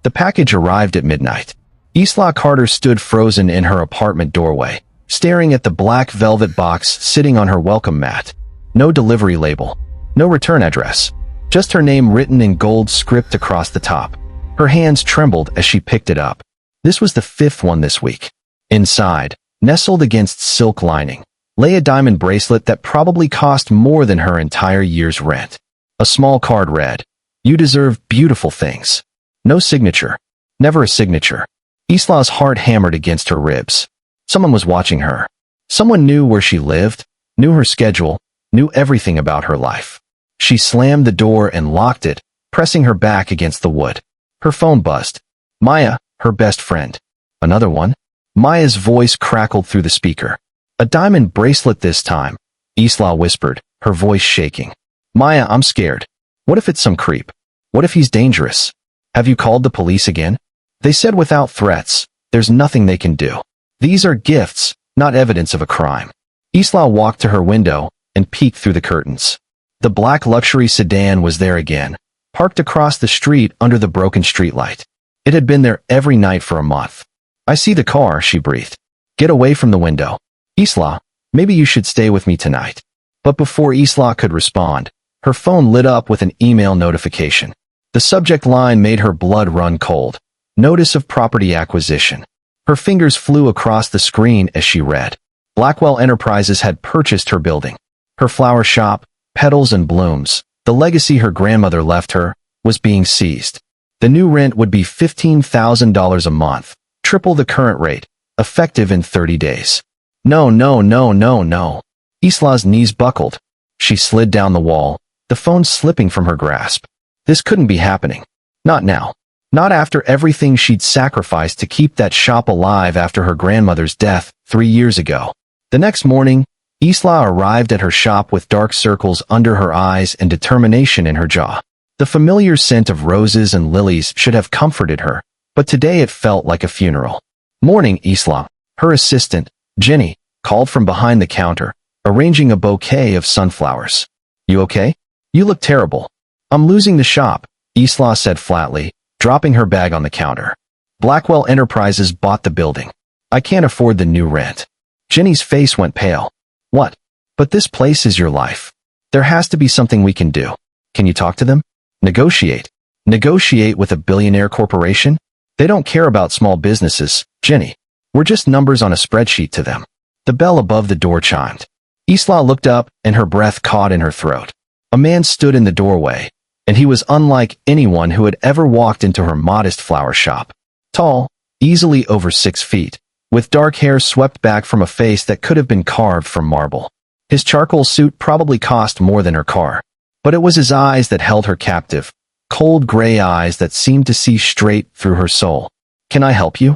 The package arrived at midnight. Isla Carter stood frozen in her apartment doorway, staring at the black velvet box sitting on her welcome mat. No delivery label, no return address, just her name written in gold script across the top. Her hands trembled as she picked it up. This was the 5th one this week. Inside, nestled against silk lining, lay a diamond bracelet that probably cost more than her entire year's rent. A small card read, "You deserve beautiful things." No signature. Never a signature. Isla's heart hammered against her ribs. Someone was watching her. Someone knew where she lived, knew her schedule, knew everything about her life. She slammed the door and locked it, pressing her back against the wood. Her phone buzzed. Maya, her best friend. Another one? Maya's voice crackled through the speaker. "A diamond bracelet this time," Isla whispered, her voice shaking. "Maya, I'm scared. What if it's some creep? What if he's dangerous? Have you called the police again?" They said without threats, "There's nothing they can do. These are gifts, not evidence of a crime." Isla walked to her window and peeked through the curtains. The black luxury sedan was there again, parked across the street under the broken streetlight. It had been there every night for a month. "I see the car," she breathed. "Get away from the window. Isla, maybe you should stay with me tonight." But before Isla could respond, her phone lit up with an email notification. The subject line made her blood run cold. Notice of property acquisition. Her fingers flew across the screen as she read. Blackwell Enterprises had purchased her building. Her flower shop, petals and blooms, the legacy her grandmother left her, was being seized. The new rent would be $15,000 a month, triple the current rate, effective in 30 days. No, no, no, no, no. Isla's knees buckled. She slid down the wall, the phone slipping from her grasp. This couldn't be happening. Not now. Not after everything she'd sacrificed to keep that shop alive after her grandmother's death 3 years ago. The next morning, Isla arrived at her shop with dark circles under her eyes and determination in her jaw. The familiar scent of roses and lilies should have comforted her, but today it felt like a funeral. "Morning, Isla." Her assistant, Jenny, called from behind the counter, arranging a bouquet of sunflowers. "You okay? You look terrible." "I'm losing the shop," Isla said flatly, dropping her bag on the counter. "Blackwell Enterprises bought the building. I can't afford the new rent." Jenny's face went pale. "What? But this place is your life. There has to be something we can do. Can you talk to them? Negotiate. Negotiate with a billionaire corporation? They don't care about small businesses, Jenny. We're just numbers on a spreadsheet to them." The bell above the door chimed. Isla looked up and her breath caught in her throat. A man stood in the doorway, and he was unlike anyone who had ever walked into her modest flower shop. Tall, easily over 6 feet, with dark hair swept back from a face that could have been carved from marble. His charcoal suit probably cost more than her car, but it was his eyes that held her captive, cold gray eyes that seemed to see straight through her soul. "Can I help you?"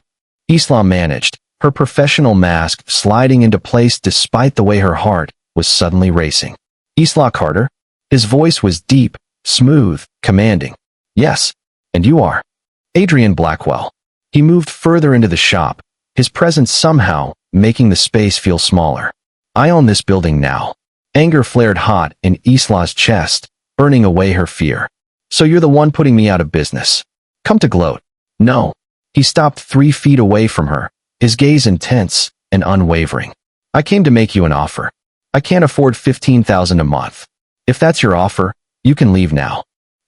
Isla managed, her professional mask sliding into place despite the way her heart was suddenly racing. "Isla Carter?" His voice was deep, smooth, commanding. "Yes, and you are?" "Adrian Blackwell." He moved further into the shop, his presence somehow making the space feel smaller. "I own this building now." Anger flared hot in Isla's chest, burning away her fear. "So you're the one putting me out of business. Come to gloat." "No." He stopped 3 feet away from her, his gaze intense and unwavering. "I came to make you an offer. I can't afford $15,000 a month. If that's your offer, you can leave now."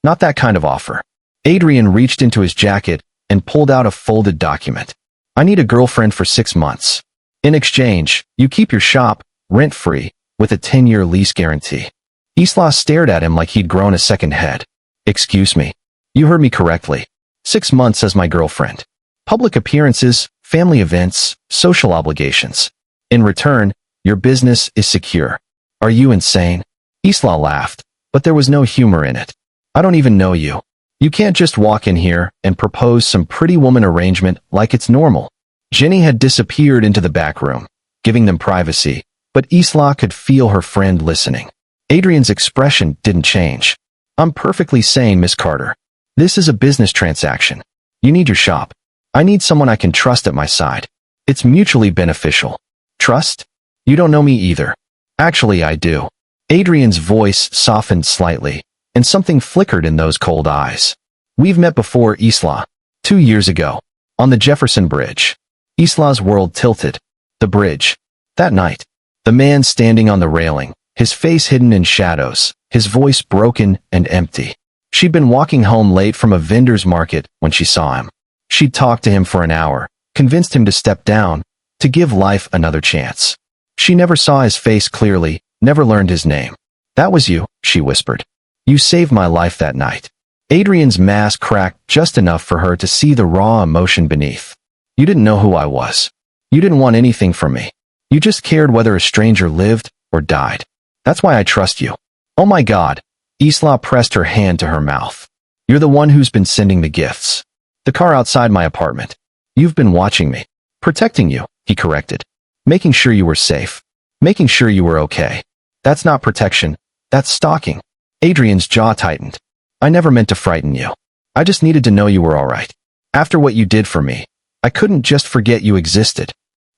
"Not that kind of offer." Adrian reached into his jacket and pulled out a folded document. "I need a girlfriend for 6 months. In exchange, you keep your shop, rent-free, with a 10-year lease guarantee." Isla stared at him like he'd grown a second head. "Excuse me. You heard me correctly. 6 months as my girlfriend. Public appearances, family events, social obligations. In return, your business is secure." "Are you insane?" Isla laughed, but there was no humor in it. "I don't even know you. You can't just walk in here and propose some pretty woman arrangement like it's normal." Jenny had disappeared into the back room, giving them privacy, but Isla could feel her friend listening. Adrian's expression didn't change. "I'm perfectly sane, Miss Carter. This is a business transaction. You need your shop. I need someone I can trust at my side. It's mutually beneficial." "Trust? You don't know me either." "Actually, I do." Adrian's voice softened slightly, and something flickered in those cold eyes. "We've met before, Isla. 2 years ago. On the Jefferson Bridge. Isla's world tilted. The bridge. That night. The man standing on the railing, his face hidden in shadows, his voice broken and empty. She'd been walking home late from a vendor's market when she saw him. She'd talked to him for an hour, convinced him to step down, to give life another chance. She never saw his face clearly, never learned his name. That was you, she whispered. You saved my life that night. Adrian's mask cracked just enough for her to see the raw emotion beneath. You didn't know who I was. You didn't want anything from me. You just cared whether a stranger lived or died. That's why I trust you. Oh my God. Isla pressed her hand to her mouth. You're the one who's been sending the gifts. The car outside my apartment. You've been watching me. Protecting you, he corrected. Making sure you were safe. Making sure you were okay. That's not protection. That's stalking. Adrian's jaw tightened. I never meant to frighten you. I just needed to know you were all right. After what you did for me, I couldn't just forget you existed.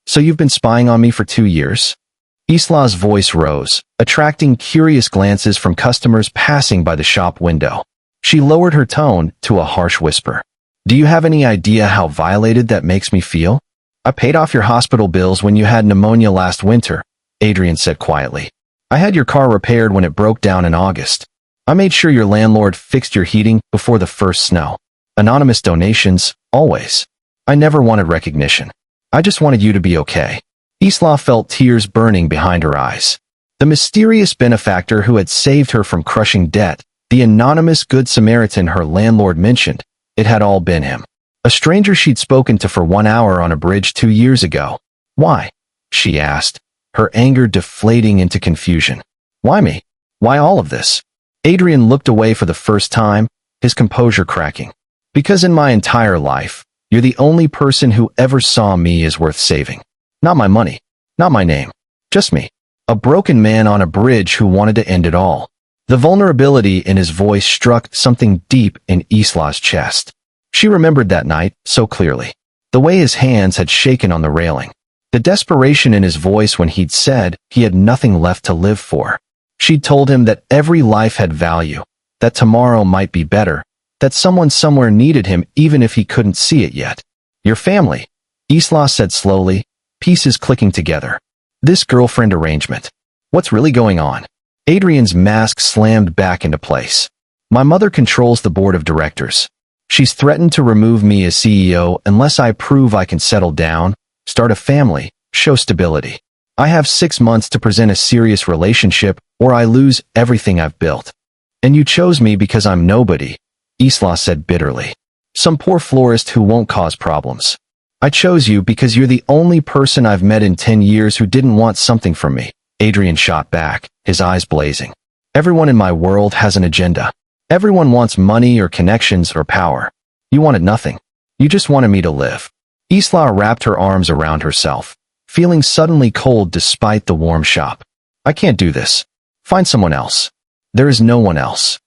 So you've been spying on me for 2 years? Isla's voice rose, attracting curious glances from customers passing by the shop window. She lowered her tone to a harsh whisper. Do you have any idea how violated that makes me feel? I paid off your hospital bills when you had pneumonia last winter, Adrian said quietly. I had your car repaired when it broke down in August. I made sure your landlord fixed your heating before the first snow. Anonymous donations, always. I never wanted recognition. I just wanted you to be okay. Isla felt tears burning behind her eyes. The mysterious benefactor who had saved her from crushing debt, the anonymous Good Samaritan her landlord mentioned, it had all been him. A stranger she'd spoken to for 1 hour on a bridge 2 years ago. Why? She asked, her anger deflating into confusion. Why me? Why all of this? Adrian looked away for the first time, his composure cracking. Because in my entire life, you're the only person who ever saw me as worth saving. Not my money, not my name, just me. A broken man on a bridge who wanted to end it all. The vulnerability in his voice struck something deep in Isla's chest. She remembered that night so clearly. The way his hands had shaken on the railing. The desperation in his voice when he'd said he had nothing left to live for. She'd told him that every life had value, that tomorrow might be better, that someone somewhere needed him even if he couldn't see it yet. Your family, Isla said slowly, pieces clicking together. This girlfriend arrangement. What's really going on? Adrian's mask slammed back into place. My mother controls the board of directors. She's threatened to remove me as CEO unless I prove I can settle down, start a family, show stability. I have 6 months to present a serious relationship or I lose everything I've built. And you chose me because I'm nobody, Isla said bitterly. Some poor florist who won't cause problems. I chose you because you're the only person I've met in 10 years who didn't want something from me. Adrian shot back, his eyes blazing. Everyone in my world has an agenda. Everyone wants money or connections or power. You wanted nothing. You just wanted me to live. Isla wrapped her arms around herself, feeling suddenly cold despite the warm shop. I can't do this. Find someone else. There is no one else.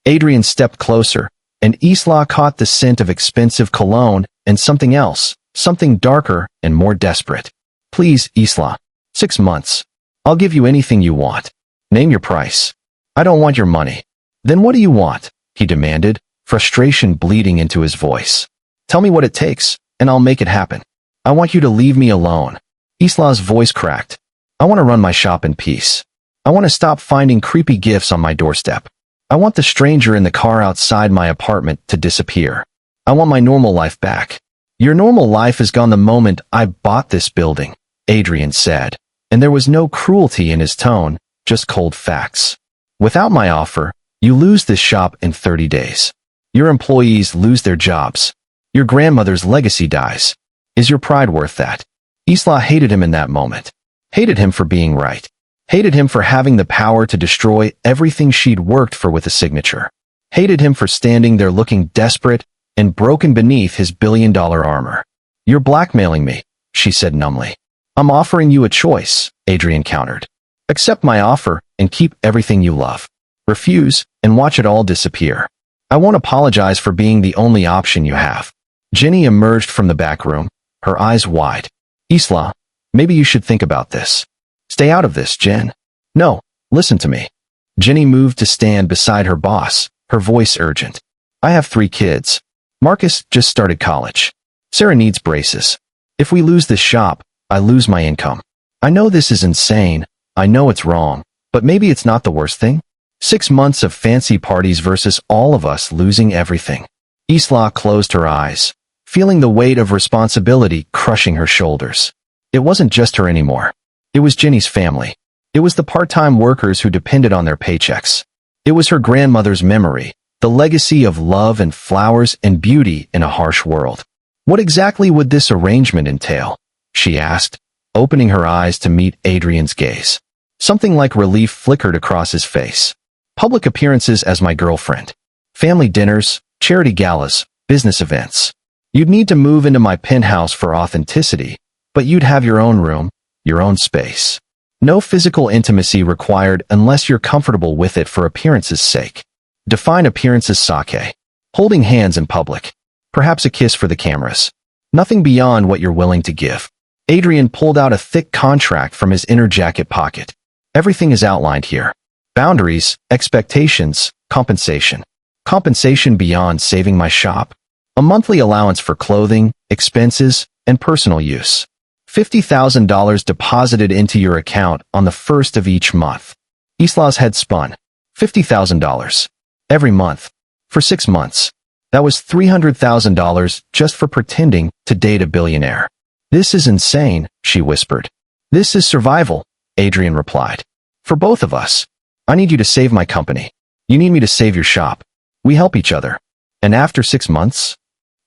Adrian stepped closer, and Isla caught the scent of expensive cologne and something else, something darker and more desperate. Please, Isla. 6 months. I'll give you anything you want. Name your price. I don't want your money. Then what do you want? He demanded, frustration bleeding into his voice. Tell me what it takes, and I'll make it happen. I want you to leave me alone. Isla's voice cracked. I want to run my shop in peace. I want to stop finding creepy gifts on my doorstep. I want the stranger in the car outside my apartment to disappear. I want my normal life back. Your normal life is gone the moment I bought this building, Adrian said, and there was no cruelty in his tone, just cold facts. Without my offer, you lose this shop in 30 days. Your employees lose their jobs. Your grandmother's legacy dies. Is your pride worth that? Isla hated him in that moment. Hated him for being right. Hated him for having the power to destroy everything she'd worked for with a signature. Hated him for standing there looking desperate and broken beneath his billion-dollar armor. You're blackmailing me, she said numbly. I'm offering you a choice, Adrian countered. Accept my offer and keep everything you love. Refuse and watch it all disappear. I won't apologize for being the only option you have. Jenny emerged from the back room, her eyes wide. Isla, maybe you should think about this. Stay out of this, Jen. No, listen to me. Jenny moved to stand beside her boss, her voice urgent. I have 3 kids. Marcus just started college. Sarah needs braces. If we lose this shop, I lose my income. I know this is insane. I know it's wrong. But maybe it's not the worst thing. 6 months of fancy parties versus all of us losing everything. Isla closed her eyes, feeling the weight of responsibility crushing her shoulders. It wasn't just her anymore. It was Jenny's family. It was the part-time workers who depended on their paychecks. It was her grandmother's memory, the legacy of love and flowers and beauty in a harsh world. What exactly would this arrangement entail? She asked, opening her eyes to meet Adrian's gaze. Something like relief flickered across his face. Public appearances as my girlfriend. Family dinners, charity galas, business events. You'd need to move into my penthouse for authenticity, but you'd have your own room, your own space. No physical intimacy required unless you're comfortable with it for appearance's sake. Define appearance as sake. Holding hands in public. Perhaps a kiss for the cameras. Nothing beyond what you're willing to give. Adrian pulled out a thick contract from his inner jacket pocket. Everything is outlined here. Boundaries, expectations, compensation. Compensation beyond saving my shop. A monthly allowance for clothing, expenses, and personal use. $50,000 deposited into your account on the first of each month. Isla's head spun. $50,000. Every month. For 6 months. That was $300,000 just for pretending to date a billionaire. This is insane, she whispered. This is survival, Adrian replied. For both of us. I need you to save my company. You need me to save your shop. We help each other. And after 6 months,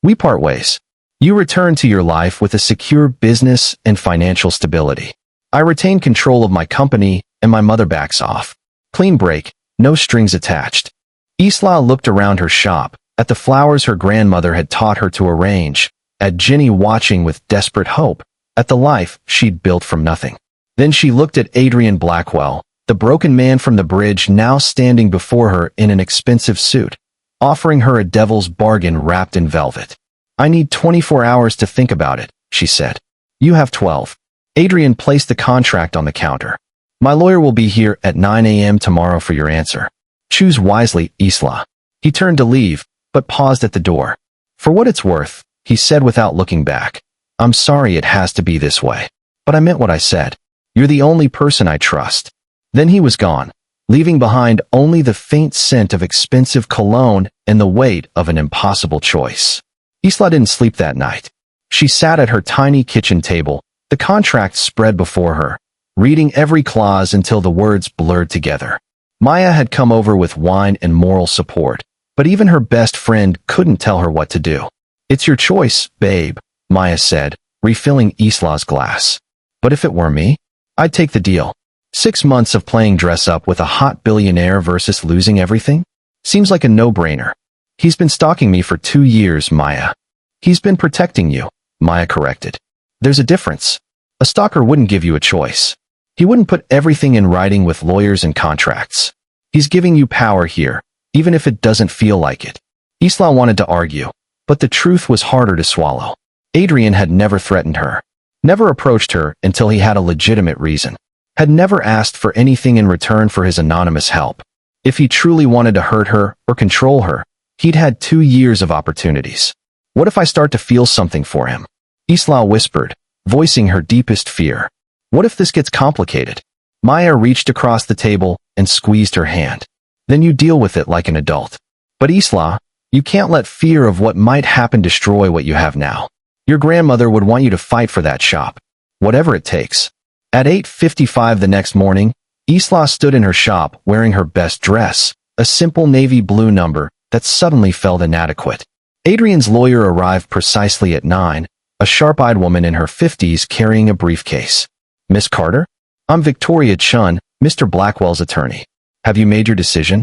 we part ways. You return to your life with a secure business and financial stability. I retain control of my company and my mother backs off. Clean break, no strings attached. Isla looked around her shop, at the flowers her grandmother had taught her to arrange, at Jenny watching with desperate hope, at the life she'd built from nothing. Then she looked at Adrian Blackwell, the broken man from the bridge now standing before her in an expensive suit, offering her a devil's bargain wrapped in velvet. I need 24 hours to think about it, she said. You have 12. Adrian placed the contract on the counter. My lawyer will be here at 9 a.m. tomorrow for your answer. Choose wisely, Isla. He turned to leave, but paused at the door. For what it's worth, he said without looking back. I'm sorry it has to be this way. But I meant what I said. You're the only person I trust. Then he was gone, leaving behind only the faint scent of expensive cologne and the weight of an impossible choice. Isla didn't sleep that night. She sat at her tiny kitchen table, the contract spread before her, reading every clause until the words blurred together. Maya had come over with wine and moral support, but even her best friend couldn't tell her what to do. It's your choice, babe, Maya said, refilling Isla's glass. But if it were me, I'd take the deal. 6 months of playing dress-up with a hot billionaire versus losing everything? Seems like a no-brainer. He's been stalking me for 2 years, Maya. He's been protecting you, Maya corrected. There's a difference. A stalker wouldn't give you a choice. He wouldn't put everything in writing with lawyers and contracts. He's giving you power here, even if it doesn't feel like it. Isla wanted to argue, but the truth was harder to swallow. Adrian had never threatened her, never approached her until he had a legitimate reason, had never asked for anything in return for his anonymous help. If he truly wanted to hurt her or control her, he'd had 2 years of opportunities. What if I start to feel something for him? Isla whispered, voicing her deepest fear. What if this gets complicated? Maya reached across the table and squeezed her hand. Then you deal with it like an adult. But Isla, you can't let fear of what might happen destroy what you have now. Your grandmother would want you to fight for that shop. Whatever it takes. At 8:55 the next morning, Isla stood in her shop wearing her best dress, a simple navy blue number that suddenly felt inadequate. Adrian's lawyer arrived precisely at 9, a sharp-eyed woman in her 50s carrying a briefcase. Miss Carter? I'm Victoria Chun, Mr. Blackwell's attorney. Have you made your decision?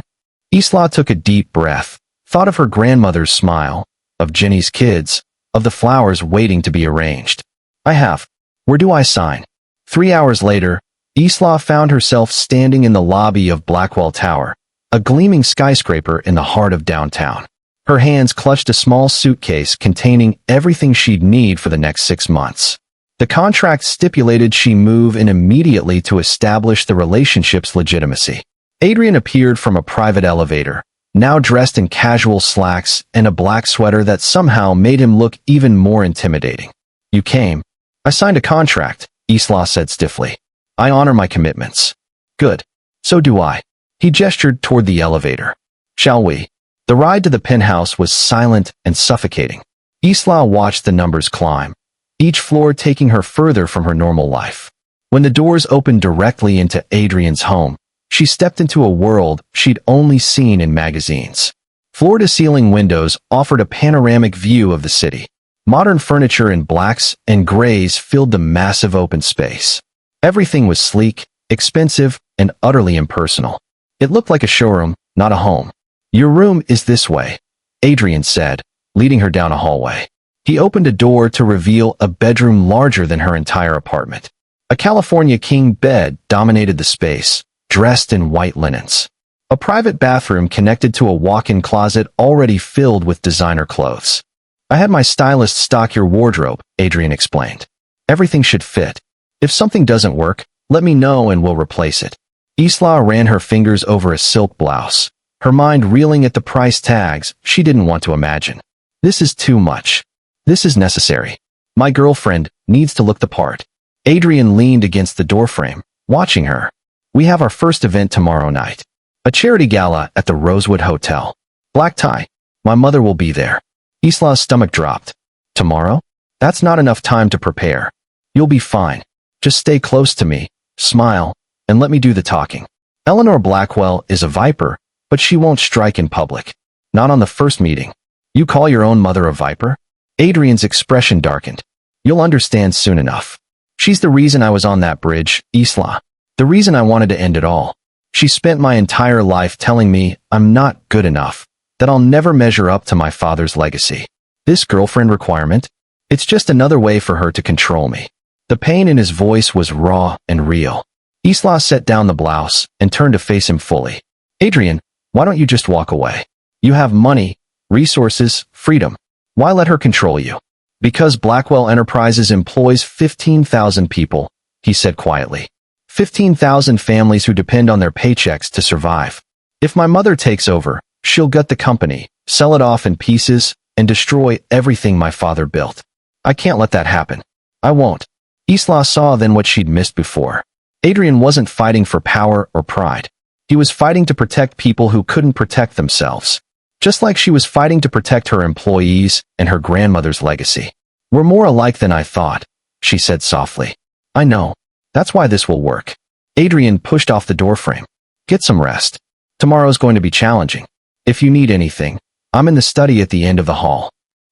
Isla took a deep breath, thought of her grandmother's smile, of Jenny's kids, of the flowers waiting to be arranged. I have. Where do I sign? 3 hours later, Isla found herself standing in the lobby of Blackwell Tower, a gleaming skyscraper in the heart of downtown. Her hands clutched a small suitcase containing everything she'd need for the next 6 months. The contract stipulated she move in immediately to establish the relationship's legitimacy. Adrian appeared from a private elevator, now dressed in casual slacks and a black sweater that somehow made him look even more intimidating. You came. I signed a contract, Isla said stiffly. I honor my commitments. Good. So do I. He gestured toward the elevator. Shall we? The ride to the penthouse was silent and suffocating. Isla watched the numbers climb, each floor taking her further from her normal life. When the doors opened directly into Adrian's home, she stepped into a world she'd only seen in magazines. Floor-to-ceiling windows offered a panoramic view of the city. Modern furniture in blacks and grays filled the massive open space. Everything was sleek, expensive, and utterly impersonal. It looked like a showroom, not a home. Your room is this way, Adrian said, leading her down a hallway. He opened a door to reveal a bedroom larger than her entire apartment. A California king bed dominated the space, dressed in white linens. A private bathroom connected to a walk-in closet already filled with designer clothes. I had my stylist stock your wardrobe, Adrian explained. Everything should fit. If something doesn't work, let me know and we'll replace it. Isla ran her fingers over a silk blouse, her mind reeling at the price tags she didn't want to imagine. This is too much. This is necessary. My girlfriend needs to look the part. Adrian leaned against the doorframe, watching her. We have our first event tomorrow night. A charity gala at the Rosewood Hotel. Black tie. My mother will be there. Isla's stomach dropped. Tomorrow? That's not enough time to prepare. You'll be fine. Just stay close to me, smile, and let me do the talking. Eleanor Blackwell is a viper, but she won't strike in public. Not on the first meeting. You call your own mother a viper? Adrian's expression darkened. You'll understand soon enough. She's the reason I was on that bridge, Isla. The reason I wanted to end it all. She spent my entire life telling me I'm not good enough, that I'll never measure up to my father's legacy. This girlfriend requirement? It's just another way for her to control me. The pain in his voice was raw and real. Isla set down the blouse and turned to face him fully. Adrian, why don't you just walk away? You have money, resources, freedom. Why let her control you? Because Blackwell Enterprises employs 15,000 people, he said quietly. 15,000 families who depend on their paychecks to survive. If my mother takes over, she'll gut the company, sell it off in pieces, and destroy everything my father built. I can't let that happen. I won't. Isla saw then what she'd missed before. Adrian wasn't fighting for power or pride. He was fighting to protect people who couldn't protect themselves. Just like she was fighting to protect her employees and her grandmother's legacy. We're more alike than I thought, she said softly. I know. That's why this will work. Adrian pushed off the doorframe. Get some rest. Tomorrow's going to be challenging. If you need anything, I'm in the study at the end of the hall.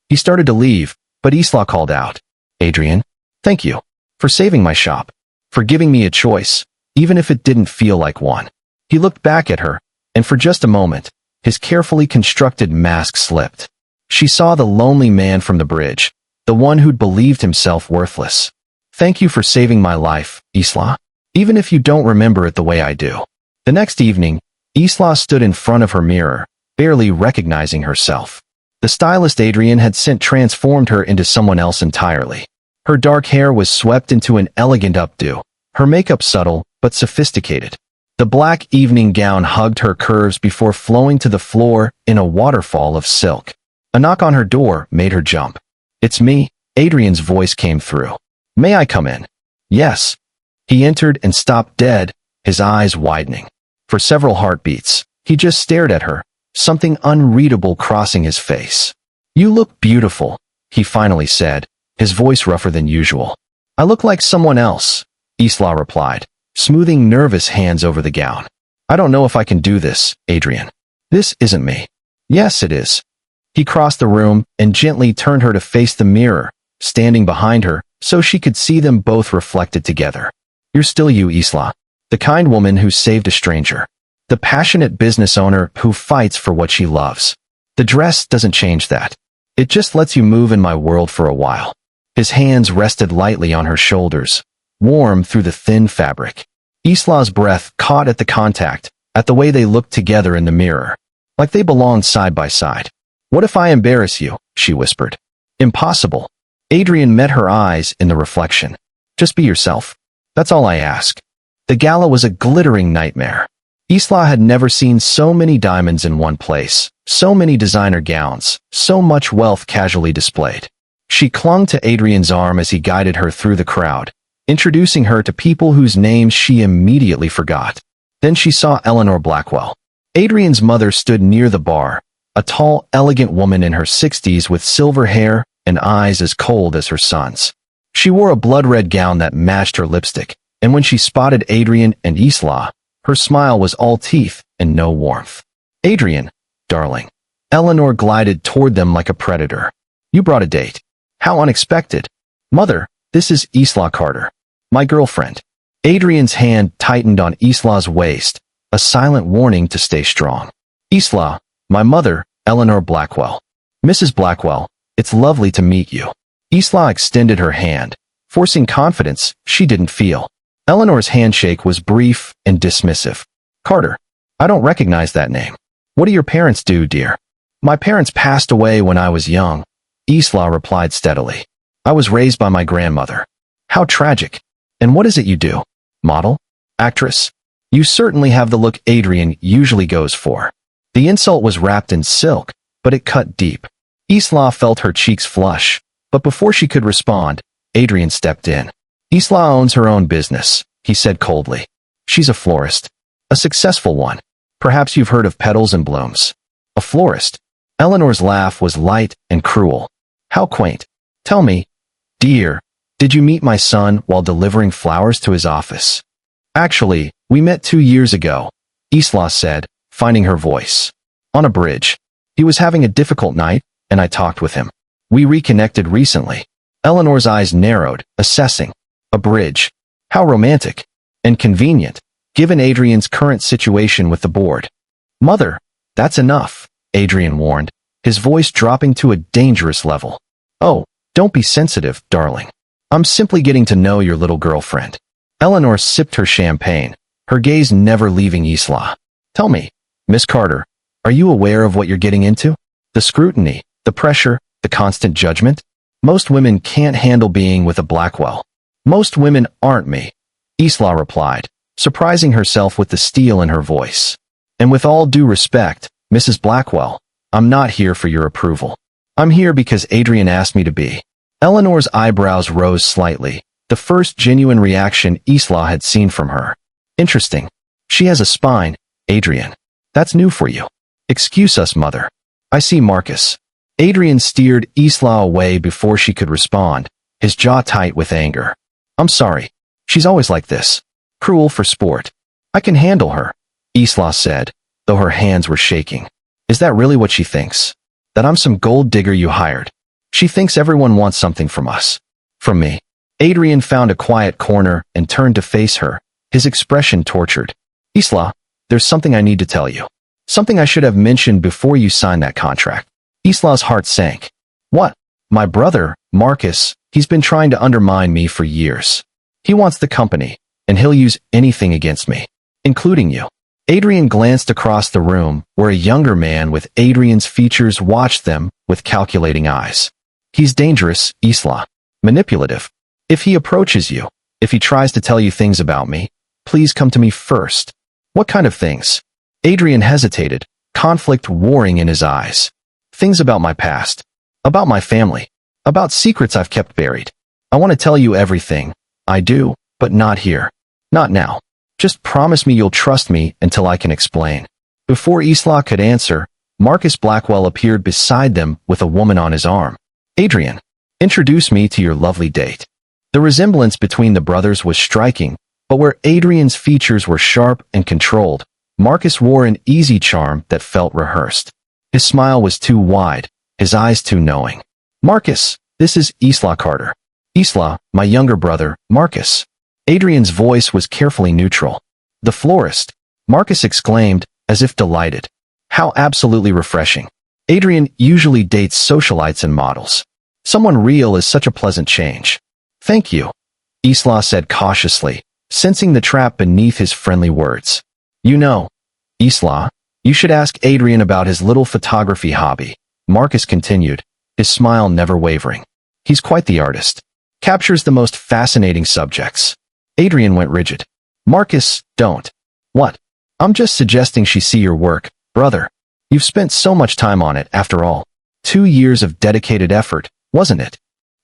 He started to leave, but Isla called out. Adrian, thank you for saving my shop, for giving me a choice, even if it didn't feel like one. He looked back at her, and for just a moment, his carefully constructed mask slipped. She saw the lonely man from the bridge, the one who'd believed himself worthless. Thank you for saving my life, Isla. Even if you don't remember it the way I do. The next evening, Isla stood in front of her mirror, barely recognizing herself. The stylist Adrian had sent transformed her into someone else entirely. Her dark hair was swept into an elegant updo, her makeup subtle but sophisticated. The black evening gown hugged her curves before flowing to the floor in a waterfall of silk. A knock on her door made her jump. It's me, Adrian's voice came through. May I come in? Yes. He entered and stopped dead, his eyes widening. For several heartbeats, he just stared at her, something unreadable crossing his face. You look beautiful, he finally said, his voice rougher than usual. I look like someone else, Isla replied, smoothing nervous hands over the gown. I don't know if I can do this, Adrian. This isn't me. Yes, it is. He crossed the room and gently turned her to face the mirror, standing behind her, so she could see them both reflected together. You're still you, Isla. The kind woman who saved a stranger. The passionate business owner who fights for what she loves. The dress doesn't change that. It just lets you move in my world for a while. His hands rested lightly on her shoulders, warm through the thin fabric. Isla's breath caught at the contact, at the way they looked together in the mirror. Like they belonged side by side. What if I embarrass you? She whispered. Impossible. Adrian met her eyes in the reflection. Just be yourself. That's all I ask. The gala was a glittering nightmare. Isla had never seen so many diamonds in one place, so many designer gowns, so much wealth casually displayed. She clung to Adrian's arm as he guided her through the crowd, introducing her to people whose names she immediately forgot. Then she saw Eleanor Blackwell. Adrian's mother stood near the bar, a tall, elegant woman in her 60s with silver hair and eyes as cold as her son's. She wore a blood-red gown that matched her lipstick, and when she spotted Adrian and Isla, her smile was all teeth and no warmth. "Adrian, darling." Eleanor glided toward them like a predator. "You brought a date. How unexpected." "Mother, this is Isla Carter, my girlfriend." Adrian's hand tightened on Isla's waist, a silent warning to stay strong. "Isla, my mother, Eleanor Blackwell." "Mrs. Blackwell, it's lovely to meet you." Isla extended her hand, forcing confidence she didn't feel. Eleanor's handshake was brief and dismissive. "Carter, I don't recognize that name. What do your parents do, dear?" "My parents passed away when I was young," Isla replied steadily. "I was raised by my grandmother." "How tragic. And what is it you do? Model? Actress? You certainly have the look Adrian usually goes for." The insult was wrapped in silk, but it cut deep. Isla felt her cheeks flush, but before she could respond, Adrian stepped in. "Isla owns her own business," he said coldly. "She's a florist. A successful one. Perhaps you've heard of Petals and Blooms." "A florist?" Eleanor's laugh was light and cruel. "How quaint. Tell me, dear, did you meet my son while delivering flowers to his office?" "Actually, we met 2 years ago," Isla said, finding her voice. "On a bridge. He was having a difficult night, and I talked with him. We reconnected recently." Eleanor's eyes narrowed, assessing. A bridge. How romantic. And convenient, given Adrian's current situation with the board. "Mother, that's enough," Adrian warned, his voice dropping to a dangerous level. "Oh, don't be sensitive, darling. I'm simply getting to know your little girlfriend." Eleanor sipped her champagne, her gaze never leaving Isla. "Tell me, Miss Carter, are you aware of what you're getting into? The scrutiny, the pressure, the constant judgment? Most women can't handle being with a Blackwell." "Most women aren't me," Isla replied, surprising herself with the steel in her voice. "And with all due respect, Mrs. Blackwell, I'm not here for your approval. I'm here because Adrian asked me to be." Eleanor's eyebrows rose slightly, the first genuine reaction Isla had seen from her. "Interesting. She has a spine, Adrian. That's new for you." "Excuse us, mother. I see Marcus." Adrian steered Isla away before she could respond, his jaw tight with anger. "I'm sorry. She's always like this. Cruel for sport." "I can handle her," Isla said, though her hands were shaking. "Is that really what she thinks? That I'm some gold digger you hired? She thinks everyone wants something from us." "From me." Adrian found a quiet corner and turned to face her, his expression tortured. "Isla, there's something I need to tell you. Something I should have mentioned before you signed that contract." Isla's heart sank. "What?" "My brother, Marcus, he's been trying to undermine me for years. He wants the company, and he'll use anything against me, including you." Adrian glanced across the room, where a younger man with Adrian's features watched them with calculating eyes. "He's dangerous, Isla. Manipulative. If he approaches you, if he tries to tell you things about me, please come to me first." "What kind of things?" Adrian hesitated, conflict warring in his eyes. "Things about my past. About my family. About secrets I've kept buried. I want to tell you everything. I do, but not here. Not now. Just promise me you'll trust me until I can explain." Before Isla could answer, Marcus Blackwell appeared beside them with a woman on his arm. "Adrian, introduce me to your lovely date." The resemblance between the brothers was striking, but where Adrian's features were sharp and controlled, Marcus wore an easy charm that felt rehearsed. His smile was too wide, his eyes too knowing. "Marcus, this is Isla Carter." "Isla, my younger brother, Marcus." Adrian's voice was carefully neutral. "The florist," Marcus exclaimed, as if delighted. "How absolutely refreshing. Adrian usually dates socialites and models. Someone real is such a pleasant change." "Thank you," Isla said cautiously, sensing the trap beneath his friendly words. "You know, Isla, you should ask Adrian about his little photography hobby," Marcus continued, his smile never wavering. "He's quite the artist. Captures the most fascinating subjects." Adrian went rigid. "Marcus, don't." "What?" I'm just suggesting she see your work, brother. You've spent so much time on it, after all. 2 years of dedicated effort, wasn't it?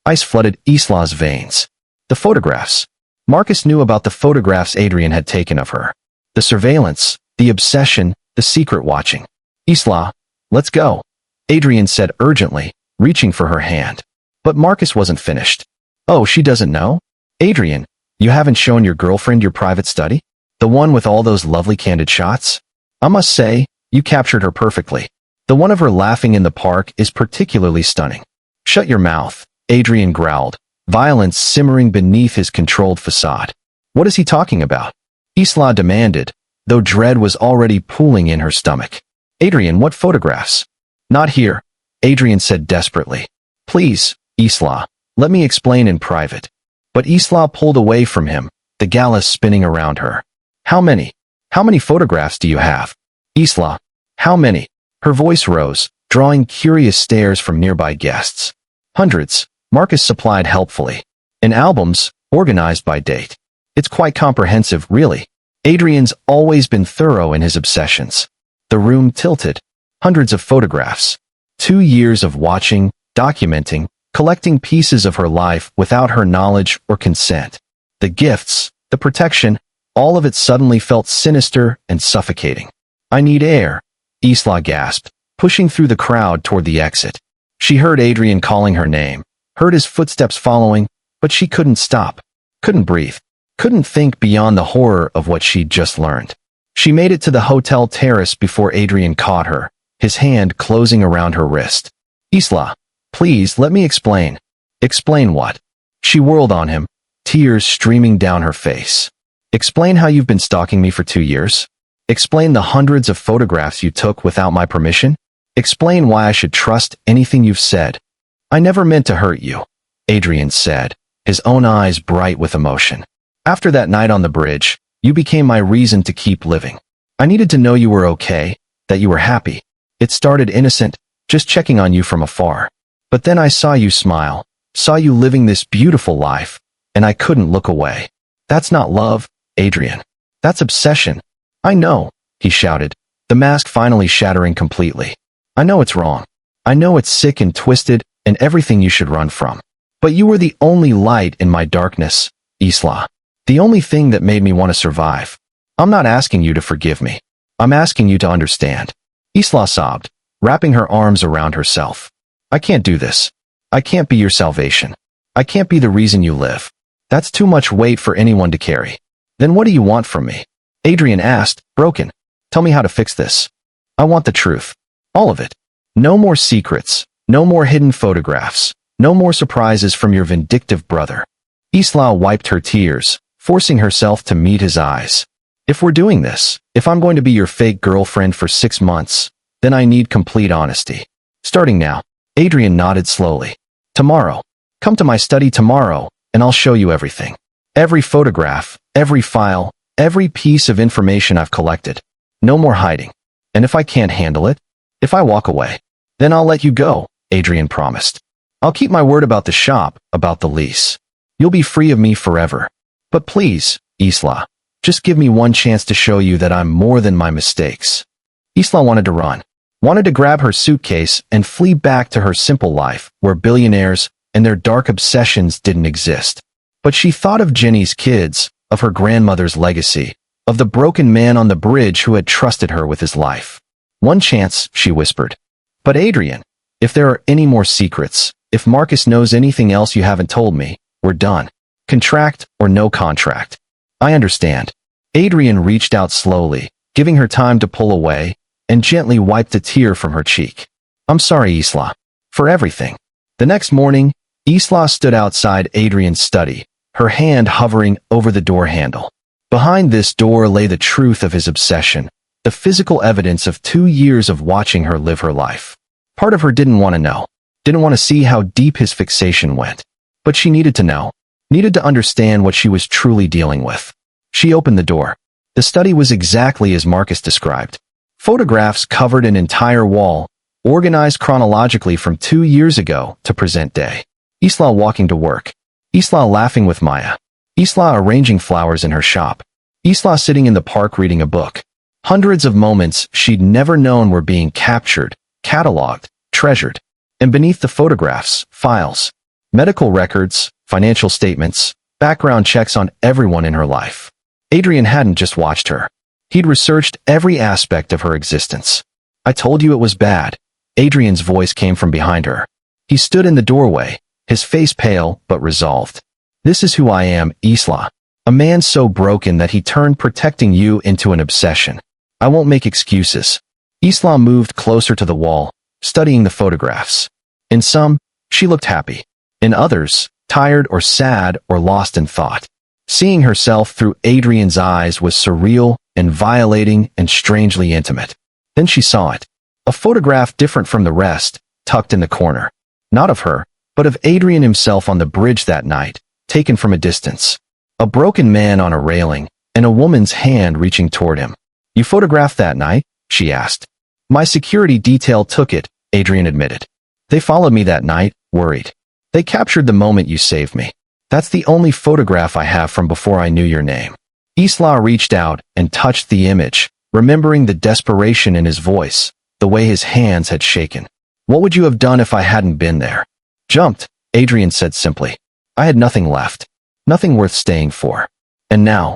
Ice flooded Isla's veins. The photographs. Marcus knew about the photographs Adrian had taken of her. The surveillance, the obsession, the secret watching. Isla, let's go, Adrian said urgently, reaching for her hand. But Marcus wasn't finished. Oh, she doesn't know? Adrian, you haven't shown your girlfriend your private study? The one with all those lovely candid shots? I must say, you captured her perfectly. The one of her laughing in the park is particularly stunning. Shut your mouth, Adrian growled, violence simmering beneath his controlled facade. What is he talking about? Isla demanded, though dread was already pooling in her stomach. Adrian, what photographs? Not here, Adrian said desperately. Please, Isla, let me explain in private. But Isla pulled away from him, the gallus spinning around her. How many? How many photographs do you have? Isla, how many? Her voice rose, drawing curious stares from nearby guests. Hundreds, Marcus supplied helpfully. In albums, organized by date. It's quite comprehensive, really. Adrian's always been thorough in his obsessions. The room tilted. Hundreds of photographs. 2 years of watching, documenting, collecting pieces of her life without her knowledge or consent. The gifts, the protection, all of it suddenly felt sinister and suffocating. I need air, Isla gasped, pushing through the crowd toward the exit. She heard Adrian calling her name, heard his footsteps following, but she couldn't stop, couldn't breathe, couldn't think beyond the horror of what she'd just learned. She made it to the hotel terrace before Adrian caught her, his hand closing around her wrist. Isla, please let me explain. Explain what? She whirled on him, tears streaming down her face. Explain how you've been stalking me for 2 years? Explain the hundreds of photographs you took without my permission? Explain why I should trust anything you've said. I never meant to hurt you, Adrian said, his own eyes bright with emotion. After that night on the bridge, you became my reason to keep living. I needed to know you were okay, that you were happy. It started innocent, just checking on you from afar. But then I saw you smile, saw you living this beautiful life, and I couldn't look away. That's not love, Adrian. That's obsession. I know, he shouted, the mask finally shattering completely. I know it's wrong. I know it's sick and twisted and everything you should run from. But you were the only light in my darkness, Isla. The only thing that made me want to survive. I'm not asking you to forgive me. I'm asking you to understand. Isla sobbed, wrapping her arms around herself. I can't do this. I can't be your salvation. I can't be the reason you live. That's too much weight for anyone to carry. Then what do you want from me? Adrian asked, broken. Tell me how to fix this. I want the truth. All of it. No more secrets. No more hidden photographs. No more surprises from your vindictive brother. Isla wiped her tears, forcing herself to meet his eyes. If we're doing this, if I'm going to be your fake girlfriend for 6 months, then I need complete honesty. Starting now. Adrian nodded slowly. Tomorrow. Come to my study tomorrow, and I'll show you everything. Every photograph, every file, every piece of information I've collected. No more hiding. And if I can't handle it, if I walk away, then I'll let you go, Adrian promised. I'll keep my word about the shop, about the lease. You'll be free of me forever. But please, Isla, just give me one chance to show you that I'm more than my mistakes. Isla wanted to run, wanted to grab her suitcase and flee back to her simple life, where billionaires and their dark obsessions didn't exist. But she thought of Jenny's kids, of her grandmother's legacy, of the broken man on the bridge who had trusted her with his life. One chance, she whispered. But Adrian, if there are any more secrets, if Marcus knows anything else you haven't told me, we're done. Contract or no contract. I understand. Adrian reached out slowly, giving her time to pull away, and gently wiped a tear from her cheek. I'm sorry, Isla. For everything. The next morning, Isla stood outside Adrian's study, her hand hovering over the door handle. Behind this door lay the truth of his obsession, the physical evidence of 2 years of watching her live her life. Part of her didn't want to know, didn't want to see how deep his fixation went. But she needed to know, needed to understand what she was truly dealing with. She opened the door. The study was exactly as Marcus described. Photographs covered an entire wall, organized chronologically from 2 years ago to present day. Isla walking to work. Isla laughing with Maya. Isla arranging flowers in her shop. Isla sitting in the park reading a book. Hundreds of moments she'd never known were being captured, cataloged, treasured. And beneath the photographs, files, medical records, financial statements, background checks on everyone in her life. Adrian hadn't just watched her. He'd researched every aspect of her existence. I told you it was bad. Adrian's voice came from behind her. He stood in the doorway, his face pale but resolved. This is who I am, Isla. A man so broken that he turned protecting you into an obsession. I won't make excuses. Isla moved closer to the wall, studying the photographs. In some, she looked happy. In others, tired or sad or lost in thought. Seeing herself through Adrian's eyes was surreal and violating and strangely intimate. Then she saw it. A photograph different from the rest, tucked in the corner. Not of her, but of Adrian himself on the bridge that night, taken from a distance. A broken man on a railing, and a woman's hand reaching toward him. You photographed that night? She asked. My security detail took it, Adrian admitted. They followed me that night, worried. They captured the moment you saved me. That's the only photograph I have from before I knew your name. Isla reached out and touched the image, remembering the desperation in his voice, the way his hands had shaken. What would you have done if I hadn't been there? Jumped, Adrian said simply. I had nothing left. Nothing worth staying for. And now,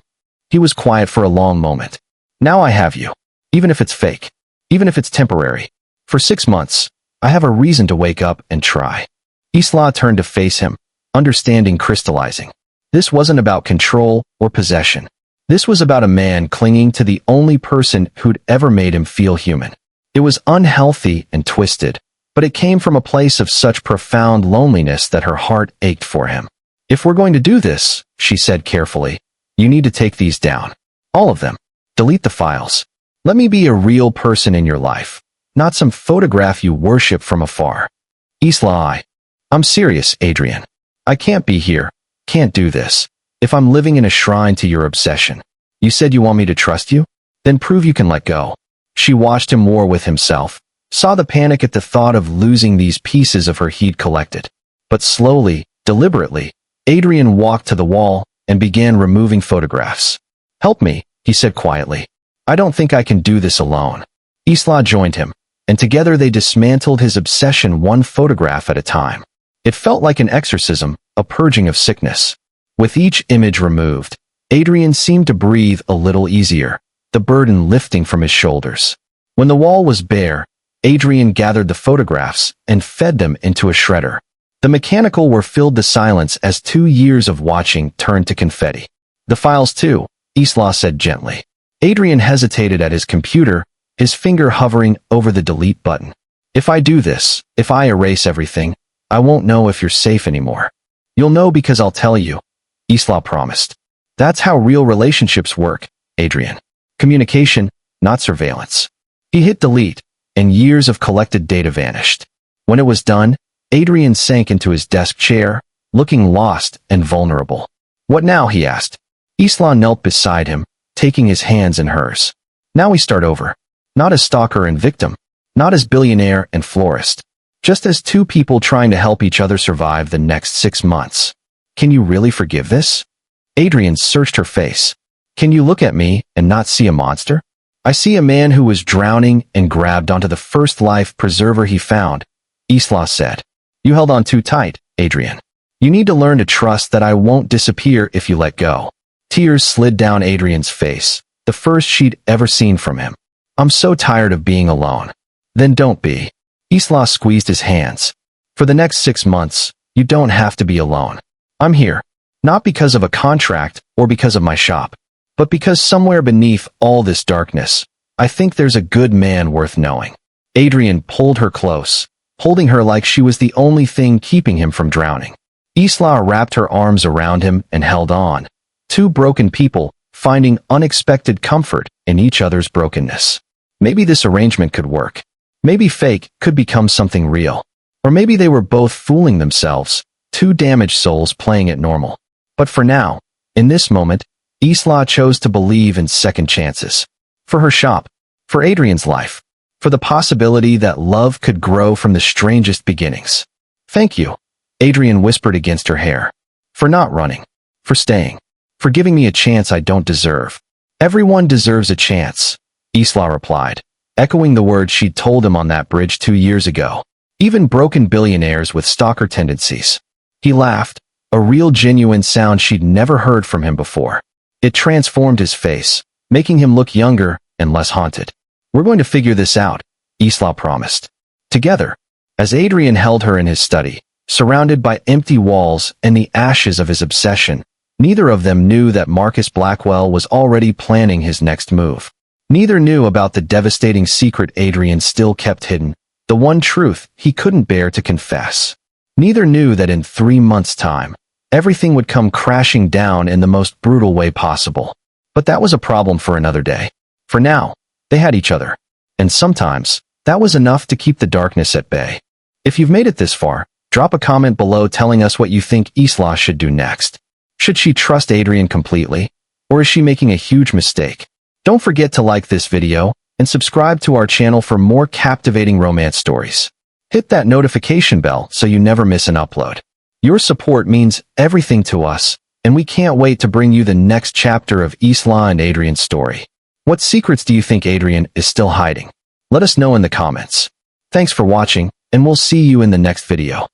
he was quiet for a long moment. Now I have you. Even if it's fake. Even if it's temporary. For 6 months, I have a reason to wake up and try. Isla turned to face him, understanding crystallizing. This wasn't about control or possession. This was about a man clinging to the only person who'd ever made him feel human. It was unhealthy and twisted, but it came from a place of such profound loneliness that her heart ached for him. If we're going to do this, she said carefully, you need to take these down. All of them. Delete the files. Let me be a real person in your life, not some photograph you worship from afar. Isla, I'm serious, Adrian. I can't be here, can't do this, if I'm living in a shrine to your obsession. You said you want me to trust you? Then prove you can let go. She watched him war with himself, saw the panic at the thought of losing these pieces of her he'd collected. But slowly, deliberately, Adrian walked to the wall and began removing photographs. Help me, he said quietly. I don't think I can do this alone. Isla joined him, and together they dismantled his obsession one photograph at a time. It felt like an exorcism, a purging of sickness. With each image removed, Adrian seemed to breathe a little easier, the burden lifting from his shoulders. When the wall was bare, Adrian gathered the photographs and fed them into a shredder. The mechanical were filled the silence as 2 years of watching turned to confetti. The files too, Isla said gently. Adrian hesitated at his computer, his finger hovering over the delete button. If I do this, if I erase everything, I won't know if you're safe anymore. You'll know because I'll tell you, Isla promised. That's how real relationships work, Adrian. Communication, not surveillance. He hit delete, and years of collected data vanished. When it was done, Adrian sank into his desk chair, looking lost and vulnerable. What now, he asked. Isla knelt beside him, taking his hands in hers. Now we start over. Not as stalker and victim. Not as billionaire and florist. Just as two people trying to help each other survive the next 6 months. Can you really forgive this? Adrian searched her face. Can you look at me and not see a monster? I see a man who was drowning and grabbed onto the first life preserver he found, Isla said. You held on too tight, Adrian. You need to learn to trust that I won't disappear if you let go. Tears slid down Adrian's face, the first she'd ever seen from him. I'm so tired of being alone. Then don't be. Isla squeezed his hands. For the next 6 months, you don't have to be alone. I'm here. Not because of a contract or because of my shop, but because somewhere beneath all this darkness, I think there's a good man worth knowing. Adrian pulled her close, holding her like she was the only thing keeping him from drowning. Isla wrapped her arms around him and held on. Two broken people, finding unexpected comfort in each other's brokenness. Maybe this arrangement could work. Maybe fake could become something real. Or maybe they were both fooling themselves, two damaged souls playing it normal. But for now, in this moment, Isla chose to believe in second chances. For her shop, for Adrian's life, for the possibility that love could grow from the strangest beginnings. Thank you, Adrian whispered against her hair. For not running. For staying. For giving me a chance I don't deserve. Everyone deserves a chance. Isla replied, echoing the words she'd told him on that bridge 2 years ago. Even broken billionaires with stalker tendencies. He laughed, a real genuine sound she'd never heard from him before. It transformed his face, making him look younger and less haunted. We're going to figure this out, Isla promised. Together, as Adrian held her in his study, surrounded by empty walls and the ashes of his obsession, neither of them knew that Marcus Blackwell was already planning his next move. Neither knew about the devastating secret Adrian still kept hidden, the one truth he couldn't bear to confess. Neither knew that in 3 months' time, everything would come crashing down in the most brutal way possible. But that was a problem for another day. For now, they had each other. And sometimes, that was enough to keep the darkness at bay. If you've made it this far, drop a comment below telling us what you think Isla should do next. Should she trust Adrian completely? Or is she making a huge mistake? Don't forget to like this video and subscribe to our channel for more captivating romance stories. Hit that notification bell so you never miss an upload. Your support means everything to us, and we can't wait to bring you the next chapter of Isla and Adrian's story. What secrets do you think Adrian is still hiding? Let us know in the comments. Thanks for watching, and we'll see you in the next video.